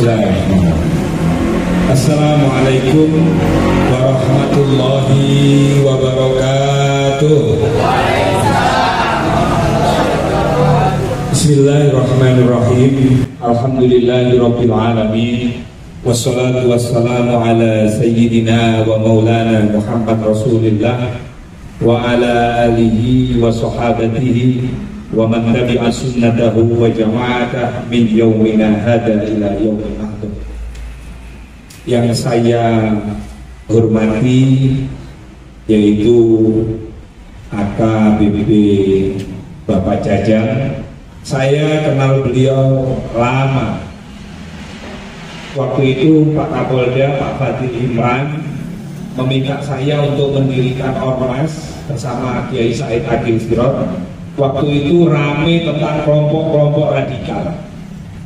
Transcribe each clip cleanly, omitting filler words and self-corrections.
Bismillahirrahmanirrahim. Assalamualaikum warahmatullahi wabarakatuh. Bismillahirrahmanirrahim. Alhamdulillahirabbil alamin. Wassalatu wassalamu ala sayyidina wa maulana Muhammad Rasulillah wa ala alihi wa sahabatihi wa man tabi'a sunnatahu wa jama'atah min yaumina hada ila yaumil akhir. Yang saya hormati yaitu AKBP Bapak Jajang. Saya kenal beliau lama. Waktu itu Pak Kapolda, Pak Fadil Imran meminta saya untuk mendirikan ormas bersama Kiai Said Agil Sirot. Waktu itu rame tentang kelompok-kelompok radikal.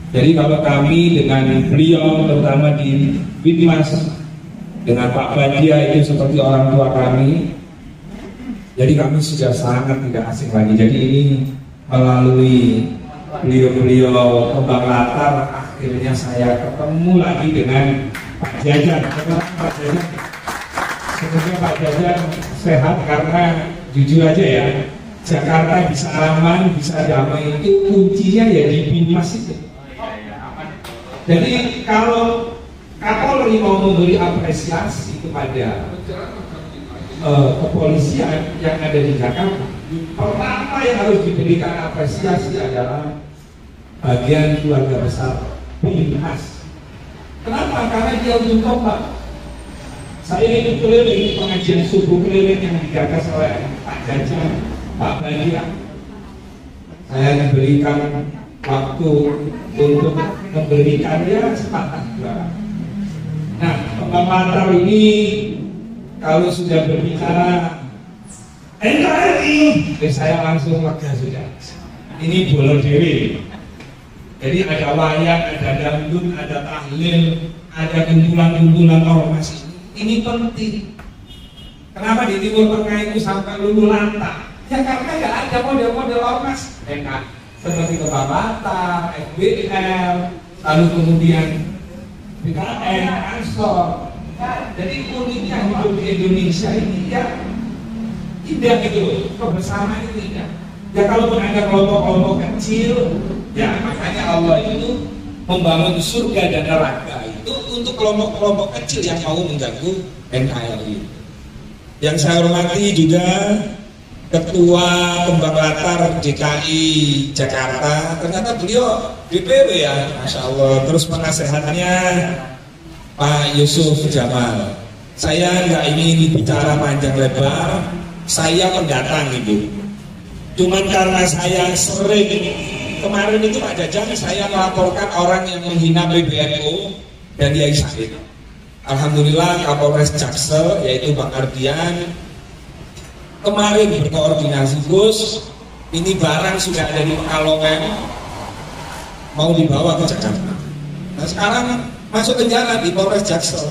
Jadi kalau kami dengan beliau, terutama di Binmas, dengan Pak Badia itu seperti orang tua kami. Jadi kami sudah sangat tidak asing lagi. Jadi ini melalui beliau-beliau kembang latar, akhirnya saya ketemu lagi dengan Pak Jajan. Pak Jajan, semoga Pak Jajan sehat, karena jujur aja ya, Jakarta bisa aman, bisa damai itu kuncinya ya di Binmas itu. Jadi kalau Kapolri mau memberi apresiasi kepada kepolisian yang ada di Jakarta, pertama yang harus diberikan apresiasi adalah bagian keluarga besar Binmas. Kenapa? Karena dia ujung tombak. Saya itu keliling pengajian subuh keliling yang digagas oleh Pak Jajan, Pak Badia. Saya memberikan waktu untuk memberikannya sepatah dua. Nah, pemaparan ini kalau sudah berbicara NKRI, saya langsung lega sudah. Ini bola dewi. Jadi ada wayang, ada dangdut, ada tahlil, ada kumpulan-kumpulan ormas. Ini penting. Kenapa di Timur Tengah itu sampai lulu lantak? Ya karena nggak ada model-model ormas. Seperti Kebabata, FBL, lalu kemudian BKN, Ansor. Jadi uniknya hidup di Indonesia ini ya indah gitu, kebersamaan itu indah. Ya kalaupun ada kelompok-kelompok kecil, ya makanya Allah itu membangun surga dan neraka itu untuk kelompok-kelompok kecil yang mau mengganggu NKRI. Yang saya hormati juga Ketua Kembang Latar DKI Jakarta, ternyata beliau DPW ya, Masya Allah. Terus penasehatnya Pak Yusuf Jamal. Saya nggak ingin bicara panjang lebar, saya pendatang Ibu. Cuman karena saya sering, kemarin itu Pak Jajang saya melaporkan orang yang menghina PBNU dan Yai Said. Alhamdulillah Kapolres Jaksel yaitu Bang Ardian kemarin berkoordinasi, Gus, ini barang sudah ada di Pekalongan, mau dibawa ke Jakarta. Nah sekarang masuk penjara di Polres Jaksel.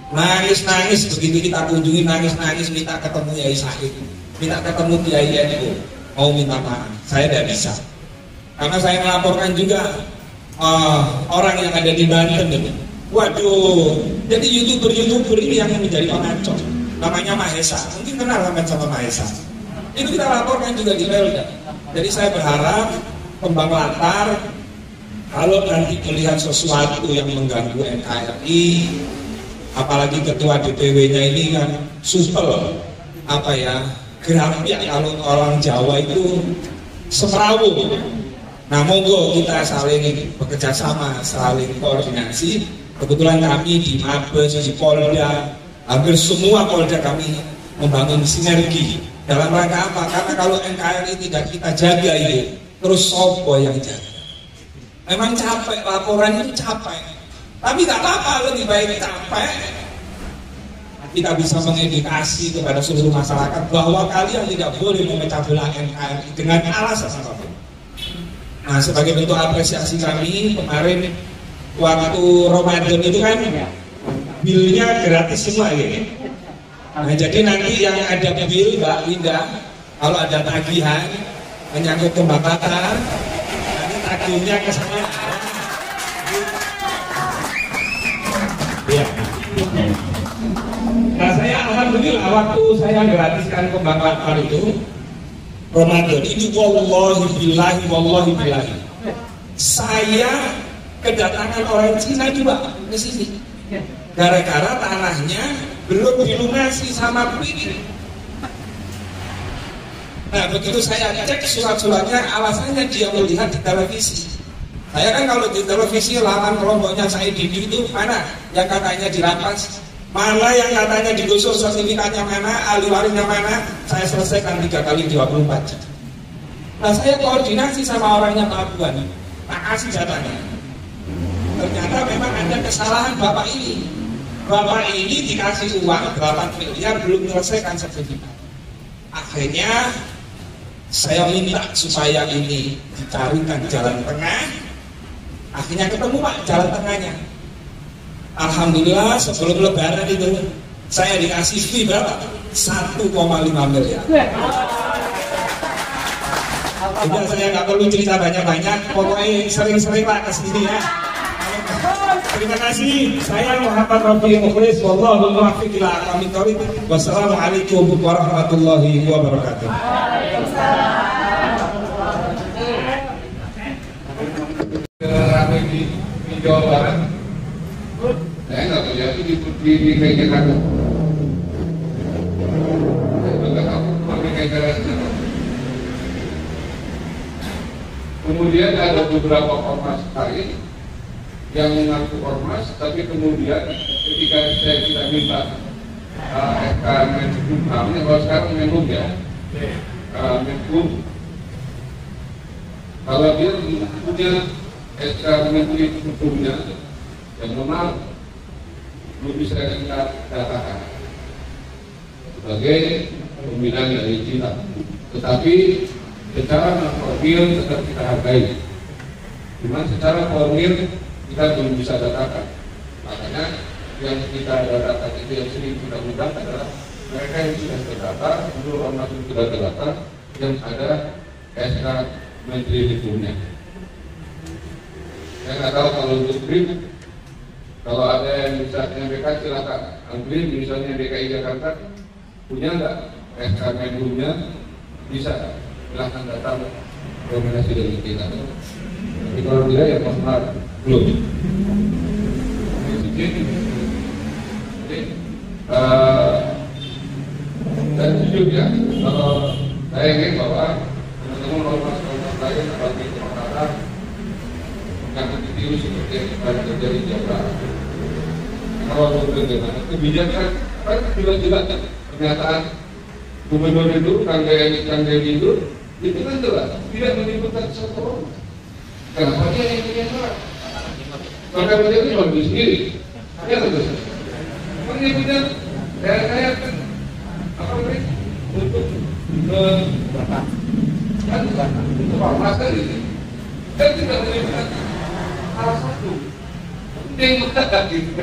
Nangis-nangis begitu kita kunjungi, nangis-nangis minta ketemu Yai Said, minta ketemu Kiai NU, mau minta maaf. Saya tidak bisa, karena saya melaporkan juga orang yang ada di Banten. Waduh, jadi youtuber ini yang menjadi pengacau. Namanya Mahesa, mungkin kenal sama Mahesa. Itu kita laporkan juga di Pelda. Jadi saya berharap Kembang Latar kalau nanti melihat sesuatu yang mengganggu NKRI, apalagi ketua DPW-nya ini kan supel, apa ya, grafik kalau orang Jawa itu semrawut. Nah monggo kita saling bekerja sama, saling koordinasi. Kebetulan kami di Mabes, di Polda, hampir semua Polda kami membangun sinergi. Dalam rangka apa? Karena kalau NKRI tidak kita jaga itu, terus sopo yang jaga. Memang capek, laporan itu capek. Tapi nggak apa-apa, lebih baik capek. Kita bisa mengedukasi kepada seluruh masyarakat bahwa kalian tidak boleh memecah belah NKRI dengan alasan apapun. Nah, sebagai bentuk apresiasi kami kemarin waktu Ramadan itu kan bilnya gratis semua gitu. Nah jadi nanti yang ada bil Mbak Linda, kalau ada tagihan menyangkut Kembang Latar, nanti tagihnya ke sana. Nah saya alhamdulillah waktu saya gratiskan kembang lapar itu Ramadan itu wallahi billahi saya kedatangan orang Cina juga ke sini gara-gara tanahnya belum dilunasi sama PIN. Nah begitu saya cek surat-suratnya, alasannya dia melihat di televisi. Saya kan kalau di televisi lawan kelompoknya saya itu mana yang katanya dirampas, mana yang katanya digusur sertifikatnya mana, ahli warisnya mana, saya selesaikan 3 kali 24 jam. Nah saya koordinasi sama orangnya Papuan, tak kasih datanya. Ternyata memang ada kesalahan bapak ini. Bapak ini dikasih uang 8 miliar belum menyelesaikan sertifikat. Akhirnya saya minta supaya ini dicarikan jalan tengah. Akhirnya ketemu Pak jalan tengahnya. Alhamdulillah sebelum lebaran itu saya dikasih fee berapa? 1,5 miliar. Udah saya nggak perlu cerita banyak-banyak, pokoknya sering-sering lah ke sini ya. Terima kasih. Saya Muhammad Rafi Mukhlis. Wallahu muwaffiq ila aqwamit thoriq. Wassalamualaikum warahmatullahi wabarakatuh. Ramai di Jawa Barat, saya nggak terjadi di DKI Jakarta. Saya juga tahu DKI Jakarta. Kemudian ada beberapa ormas lain yang mengaku ormas, tapi kemudian ketika kita minta SK Menkum, kalau sekarang Menkum ya, Menkum, kalau dia punya SK Menteri Hukumnya yang memang belum bisa kita datakan sebagai pembinaan dari Cina, tetapi secara formil tetap kita hargai. Cuma secara formil kita belum bisa datakan. Makanya yang kita datakan itu yang sering kita undang adalah mereka yang sudah terdata, seluruh ormas yang sudah terdata, yang ada SK Menteri Hukumnya. Saya nggak tahu kalau untuk BRIM, kalau ada yang bisa menyampaikan silakan. BRIM misalnya DKI Jakarta punya nggak SK Menkumnya, bisa silahkan datang koordinasi dengan kita. Tapi kalau tidak ya masalah belum. Dan jujur ya, kalau saya ingin bahwa teman-teman ormas-ormas lain seperti Jakarta jangan ditiru seperti yang sekarang terjadi di Jakarta. Kalau bagaimana kebijakan kan jelas-jelas pernyataan Gubernur itu, Kang Deddy itu kan jelas tidak menimbulkan satu orang. Kenapa dia yang punya salah? Maka dia itu cuma sendiri. Ya betul. Makanya punya saya kan apa nih untuk kan untuk ormas tadi kan tidak menimbulkan salah satu. Yang mengatakan gitu.